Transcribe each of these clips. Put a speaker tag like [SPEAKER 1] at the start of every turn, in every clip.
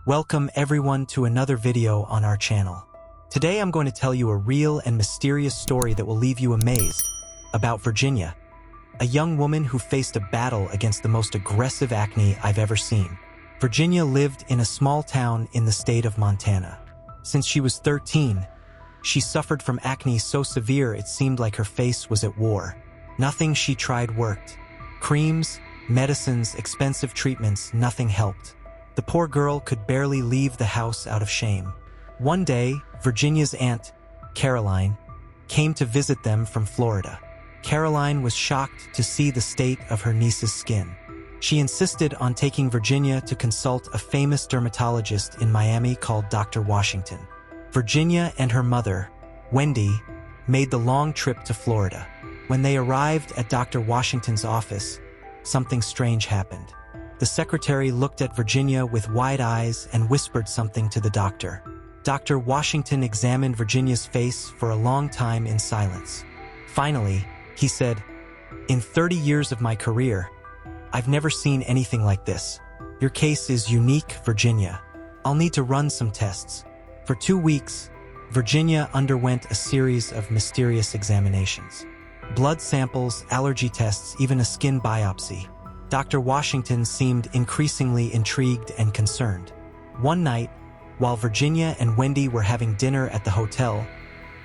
[SPEAKER 1] Welcome everyone to another video on our channel. Today I'm going to tell you a real and mysterious story that will leave you amazed about Virginia, a young woman who faced a battle against the most aggressive acne I've ever seen. Virginia lived in a small town in the state of Montana. Since she was 13, she suffered from acne so severe it seemed like her face was at war. Nothing she tried worked. Creams, medicines, expensive treatments, nothing helped. The poor girl could barely leave the house out of shame. One day, Virginia's aunt, Caroline, came to visit them from Florida. Caroline was shocked to see the state of her niece's skin. She insisted on taking Virginia to consult a famous dermatologist in Miami called Dr. Washington. Virginia and her mother, Wendy, made the long trip to Florida. When they arrived at Dr. Washington's office, something strange happened. The secretary looked at Virginia with wide eyes and whispered something to the doctor. Dr. Washington examined Virginia's face for a long time in silence. Finally, he said, "In 30 years of my career, I've never seen anything like this. Your case is unique, Virginia. I'll need to run some tests." For 2 weeks, Virginia underwent a series of mysterious examinations. Blood samples, allergy tests, even a skin biopsy. Dr. Washington seemed increasingly intrigued and concerned. One night, while Virginia and Wendy were having dinner at the hotel,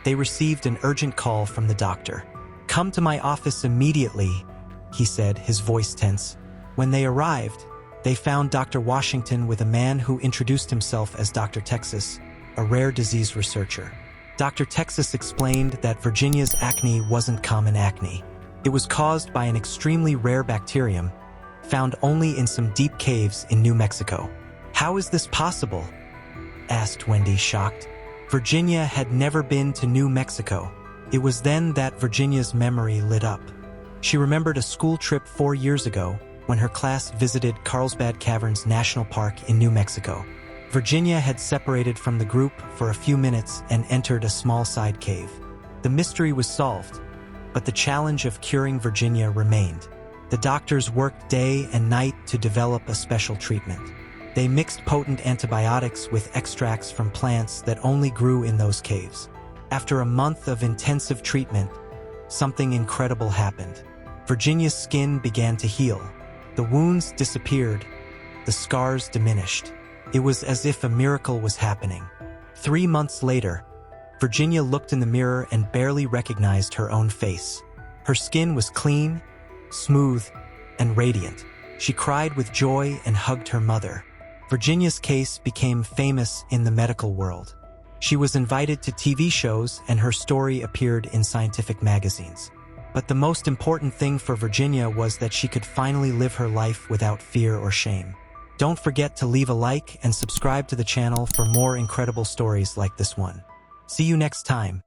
[SPEAKER 1] they received an urgent call from the doctor. "Come to my office immediately," he said, his voice tense. When they arrived, they found Dr. Washington with a man who introduced himself as Dr. 𝐋𝐿, a rare disease researcher. Dr. 𝐋𝐿 explained that Virginia's acne wasn't common acne. It was caused by an extremely rare bacterium found only in some deep caves in New Mexico. "How is this possible?" asked Wendy, shocked. Virginia had never been to New Mexico. It was then that Virginia's memory lit up. She remembered a school trip 4 years ago when her class visited Carlsbad Caverns National Park in New Mexico. Virginia had separated from the group for a few minutes and entered a small side cave. The mystery was solved, but the challenge of curing Virginia remained. The doctors worked day and night to develop a special treatment. They mixed potent antibiotics with extracts from plants that only grew in those caves. After a month of intensive treatment, something incredible happened. Virginia's skin began to heal. The wounds disappeared. The scars diminished. It was as if a miracle was happening. 3 months later, Virginia looked in the mirror and barely recognized her own face. Her skin was clean, smooth, and radiant. She cried with joy and hugged her mother. Virginia's case became famous in the medical world. She was invited to TV shows and her story appeared in scientific magazines. But the most important thing for Virginia was that she could finally live her life without fear or shame. Don't forget to leave a like and subscribe to the channel for more incredible stories like this one. See you next time.